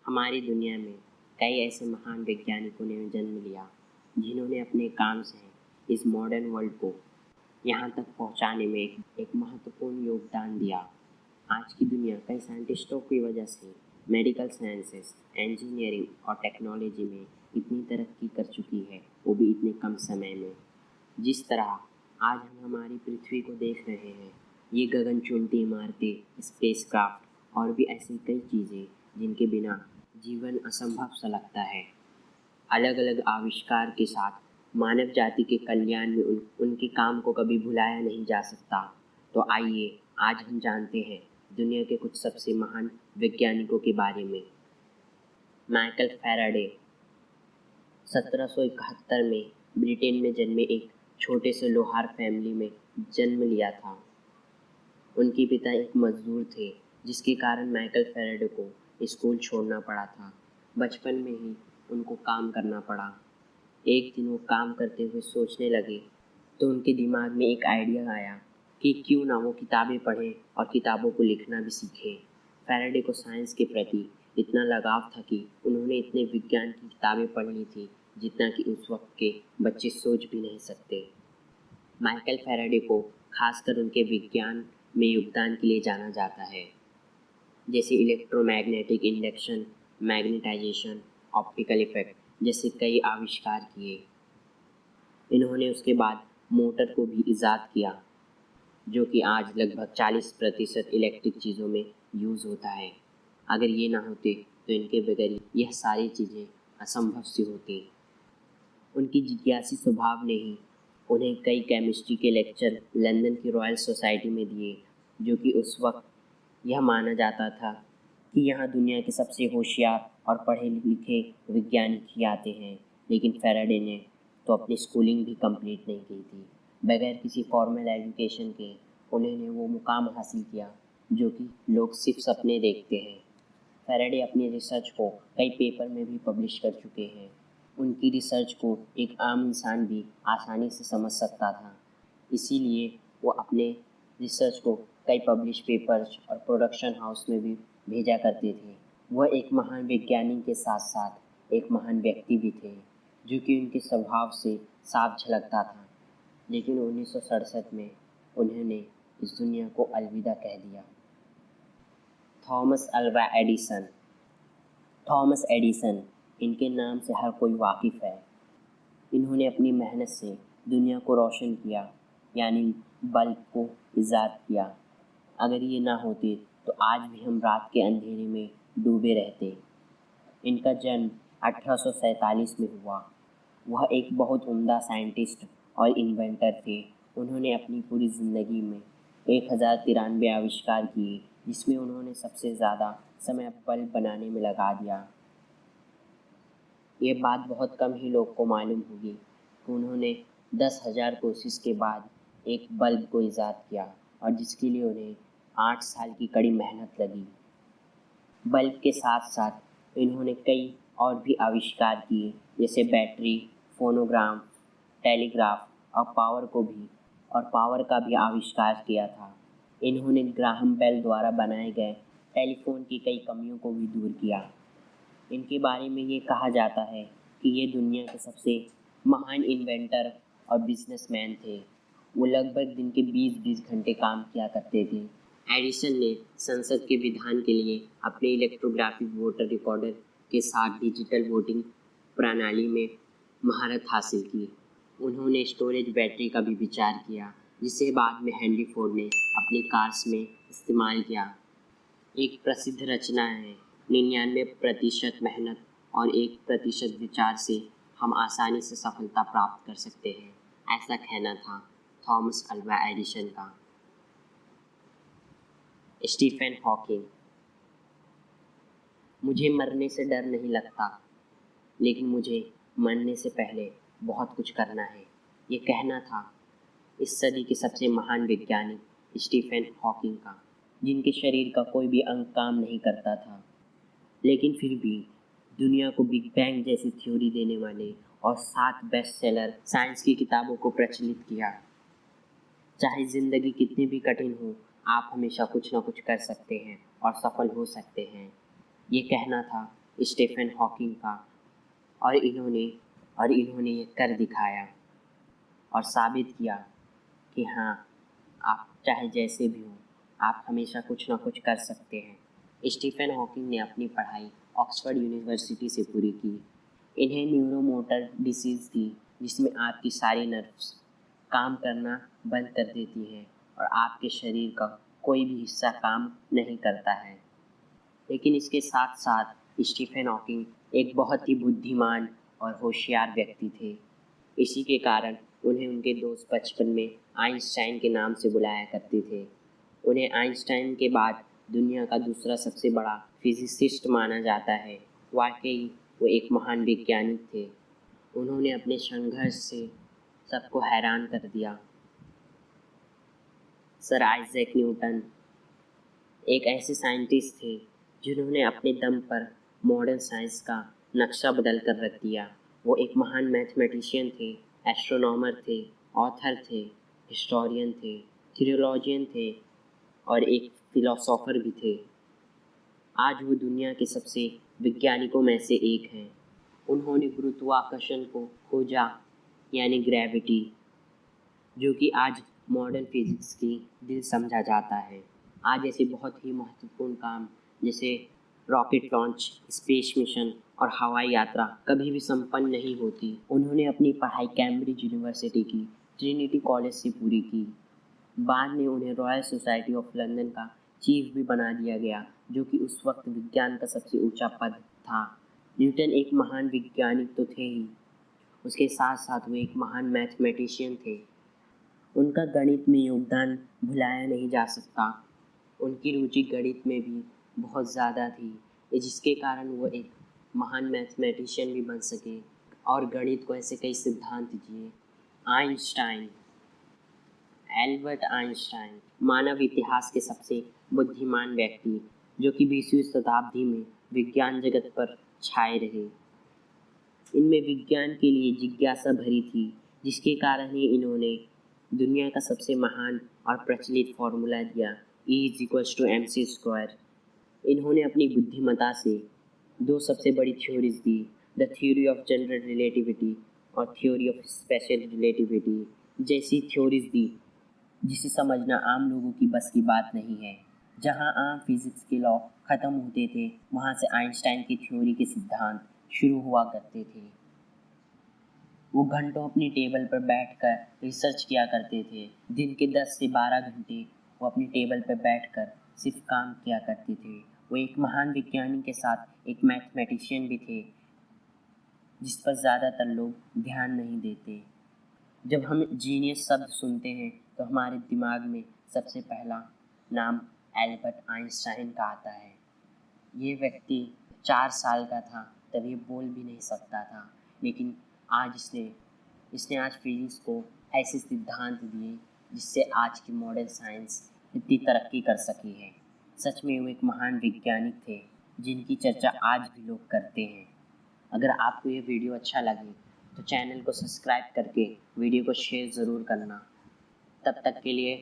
हमारी दुनिया में कई ऐसे महान वैज्ञानिकों ने जन्म लिया जिन्होंने अपने काम से इस मॉडर्न वर्ल्ड को यहाँ तक पहुँचाने में एक महत्वपूर्ण योगदान दिया। आज की दुनिया कई साइंटिस्टों की वजह से मेडिकल साइंसेस, इंजीनियरिंग और टेक्नोलॉजी में इतनी तरक्की कर चुकी है, वो भी इतने कम समय में। जिस तरह आज हम हमारी पृथ्वी को देख रहे हैं, ये गगनचुंबी इमारतें, स्पेसक्राफ्ट और भी ऐसी कई चीज़ें जिनके बिना जीवन असंभव सा लगता है। अलग अलग आविष्कार के साथ मानव जाति के कल्याण में उनके काम को कभी भुलाया नहीं जा सकता। तो आइए आज हम जानते हैं दुनिया के कुछ सबसे महान वैज्ञानिकों के बारे में। माइकल फैराडे 1771 में ब्रिटेन में जन्मे एक छोटे से लोहार फैमिली में जन्म लिया था। उनके पिता एक मजदूर थे, जिसके कारण माइकल फैराडे को स्कूल छोड़ना पड़ा था। बचपन में ही उनको काम करना पड़ा। एक दिन वो काम करते हुए सोचने लगे तो उनके दिमाग में एक आइडिया आया कि क्यों ना वो किताबें पढ़ें और किताबों को लिखना भी सीखें। फैराडे को साइंस के प्रति इतना लगाव था कि उन्होंने इतने विज्ञान की किताबें पढ़ ली थी जितना कि उस वक्त के बच्चे सोच भी नहीं सकते। माइकल फैराडे को खासकर उनके विज्ञान में योगदान के लिए जाना जाता है, जैसे electromagnetic induction, magnetization, optical effect जैसे कई आविष्कार किए। इन्होंने उसके बाद मोटर को भी इजाद किया, जो कि आज लगभग 40% इलेक्ट्रिक चीज़ों में यूज़ होता है। अगर ये ना होते तो इनके बगैर यह सारी चीज़ें असंभव सी होती। उनकी जिज्ञासी स्वभाव ने ही उन्हें कई केमिस्ट्री के लेक्चर लंदन की रॉयल सोसाइटी में दिए, जो कि उस वक्त यह माना जाता था कि यहाँ दुनिया के सबसे होशियार और पढ़े लिखे वैज्ञानिक ही आते हैं। लेकिन फैराडे ने तो अपनी स्कूलिंग भी कंप्लीट नहीं की थी। बगैर किसी फॉर्मल एजुकेशन के उन्होंने वो मुकाम हासिल किया जो कि लोग सिर्फ सपने देखते हैं। फैराडे अपनी रिसर्च को कई पेपर में भी पब्लिश कर चुके हैं। उनकी रिसर्च को एक आम इंसान भी आसानी से समझ सकता था, इसीलिए वो अपने रिसर्च को कई पब्लिश पेपर्स और प्रोडक्शन हाउस में भी भेजा करते थे। वह एक महान वैज्ञानिक के साथ साथ एक महान व्यक्ति भी थे, जो कि उनके स्वभाव से साफ झलकता था। लेकिन 1967 में उन्होंने इस दुनिया को अलविदा कह दिया। थॉमस एडिसन इनके नाम से हर कोई वाकिफ़ है। इन्होंने अपनी मेहनत से दुनिया को रोशन किया, यानी बल्ब को इजाद किया। अगर ये ना होते तो आज भी हम रात के अंधेरे में डूबे रहते। इनका जन्म 1847 में हुआ। वह एक बहुत उम्दा साइंटिस्ट और इन्वेंटर थे। उन्होंने अपनी पूरी ज़िंदगी में 1093 आविष्कार किए, जिसमें उन्होंने सबसे ज़्यादा समय बल्ब बनाने में लगा दिया। ये बात बहुत कम ही लोग को मालूम होगी कि उन्होंने 10,000 कोशिश के बाद एक बल्ब को ईजाद किया, और जिसके लिए उन्हें 8 साल की कड़ी मेहनत लगी। बल्ब के साथ साथ इन्होंने कई और भी आविष्कार किए, जैसे बैटरी, फोनोग्राफ, टेलीग्राफ और पावर का भी आविष्कार किया था। इन्होंने ग्राहम बेल द्वारा बनाए गए टेलीफोन की कई कमियों को भी दूर किया। इनके बारे में ये कहा जाता है कि ये दुनिया के सबसे महान इन्वेंटर और बिजनेसमैन थे। वो लगभग दिन के 20-20 घंटे काम किया करते थे। एडिसन ने संसद के विधान के लिए अपने इलेक्ट्रोग्राफिक वोटर रिकॉर्डर के साथ डिजिटल वोटिंग प्रणाली में महारत हासिल की। उन्होंने स्टोरेज बैटरी का भी विचार किया, जिसे बाद में हेनरी फोर्ड ने अपनी कार्स में इस्तेमाल किया। एक प्रसिद्ध रचना है, 99% मेहनत और 1% विचार से हम आसानी से सफलता प्राप्त कर सकते हैं। ऐसा कहना था थॉमस अल्वा एडिसन का। Stephen Hawking. मुझे मरने से डर नहीं लगता, लेकिन मुझे मरने से पहले बहुत कुछ करना है, ये कहना था इस सदी के सबसे महान वैज्ञानिक स्टीफन हॉकिंग का, जिनके शरीर का कोई भी अंग काम नहीं करता था। लेकिन फिर भी दुनिया को बिग बैंग जैसी थ्योरी देने वाले और 7 बेस्ट सेलर साइंस की किताबों को प्रचलित किया। चाहे ज़िंदगी कितनी भी कठिन हो, आप हमेशा कुछ ना कुछ कर सकते हैं और सफल हो सकते हैं, ये कहना था स्टीफन हॉकिंग का, और इन्होंने ये कर दिखाया और साबित किया कि हाँ, आप चाहे जैसे भी हो, आप हमेशा कुछ ना कुछ कर सकते हैं। स्टीफन हॉकिंग ने अपनी पढ़ाई ऑक्सफोर्ड यूनिवर्सिटी से पूरी की। इन्हें न्यूरोमोटर डिसीज़ थी, जिसमें आपकी सारी नर्व्स काम करना बंद कर देती हैं और आपके शरीर का कोई भी हिस्सा काम नहीं करता है। लेकिन इसके साथ साथ स्टीफन हॉकिंग एक बहुत ही बुद्धिमान और होशियार व्यक्ति थे। इसी के कारण उन्हें उनके दोस्त बचपन में आइंस्टाइन के नाम से बुलाया करते थे। उन्हें आइंस्टाइन के बाद दुनिया का दूसरा सबसे बड़ा फिजिसिस्ट माना जाता है। वाकई वो एक महान वैज्ञानिक थे। उन्होंने अपने संघर्ष से सबको हैरान कर दिया। सर आइजैक न्यूटन एक ऐसे साइंटिस्ट थे जिन्होंने अपने दम पर मॉडर्न साइंस का नक्शा बदल कर रख दिया। वो एक महान मैथमेटिशियन थे, एस्ट्रोनॉमर थे, ऑथर थे, हिस्टोरियन थे, थियोलॉजियन थे और एक फिलोसोफर भी थे। आज वो दुनिया के सबसे वैज्ञानिकों में से एक हैं। उन्होंने गुरुत्वाकर्षण को खोजा, यानी ग्रेविटी, जो कि आज मॉडर्न फिजिक्स की दिल समझा जाता है। आज ऐसे बहुत ही महत्वपूर्ण काम जैसे रॉकेट लॉन्च, स्पेस मिशन और हवाई यात्रा कभी भी संपन्न नहीं होती। उन्होंने अपनी पढ़ाई कैम्ब्रिज यूनिवर्सिटी की ट्रिनिटी कॉलेज से पूरी की। बाद में उन्हें रॉयल सोसाइटी ऑफ लंदन का चीफ भी बना दिया गया, जो कि उस वक्त विज्ञान का सबसे ऊंचा पद था। न्यूटन एक महान वैज्ञानिक तो थे ही, उसके साथ साथ वो एक महान मैथमेटिशियन थे। उनका गणित में योगदान भुलाया नहीं जा सकता। उनकी रुचि गणित में भी बहुत ज़्यादा थी, जिसके कारण वो एक महान मैथमेटिशियन भी बन सके और गणित को ऐसे कई सिद्धांत दिए। आइंस्टाइन, एल्बर्ट आइंस्टाइन मानव इतिहास के सबसे बुद्धिमान व्यक्ति, जो कि 20वीं शताब्दी में विज्ञान जगत पर छाए रहे। इनमें विज्ञान के लिए जिज्ञासा भरी थी, जिसके कारण ही इन्होंने दुनिया का सबसे महान और प्रचलित फॉर्मूला दिया, E=mc²। इन्होंने अपनी बुद्धिमत्ता से दो सबसे बड़ी theories the, the theory of general relativity और थ्योरी ऑफ स्पेशल रिलेटिविटी जैसी थ्योरीज दी, जिसे समझना आम लोगों की बस की बात नहीं है। जहां आम फिजिक्स के लॉ ख़त्म होते थे, वहां से आइंस्टाइन की थ्योरी के सिद्धांत शुरू हुआ करते थे। वो घंटों अपनी टेबल पर बैठकर रिसर्च किया करते थे। दिन के 10 से 12 घंटे वो अपनी टेबल पर बैठकर सिर्फ काम किया करते थे। वो एक महान विज्ञानी के साथ एक मैथमेटिशियन भी थे, जिस पर ज़्यादातर लोग ध्यान नहीं देते। जब हम जीनियस शब्द सुनते हैं तो हमारे दिमाग में सबसे पहला नाम एल्बर्ट आइंस्टाइन का आता है। ये व्यक्ति 4 साल का था तब ये बोल भी नहीं सकता था, लेकिन आज इसने आज फिजिक्स को ऐसे सिद्धांत दिए जिससे आज की मॉडर्न साइंस इतनी तरक्की कर सकी है। सच में वो एक महान वैज्ञानिक थे, जिनकी चर्चा आज भी लोग करते हैं। अगर आपको ये वीडियो अच्छा लगे तो चैनल को सब्सक्राइब करके वीडियो को शेयर ज़रूर करना। तब तक के लिए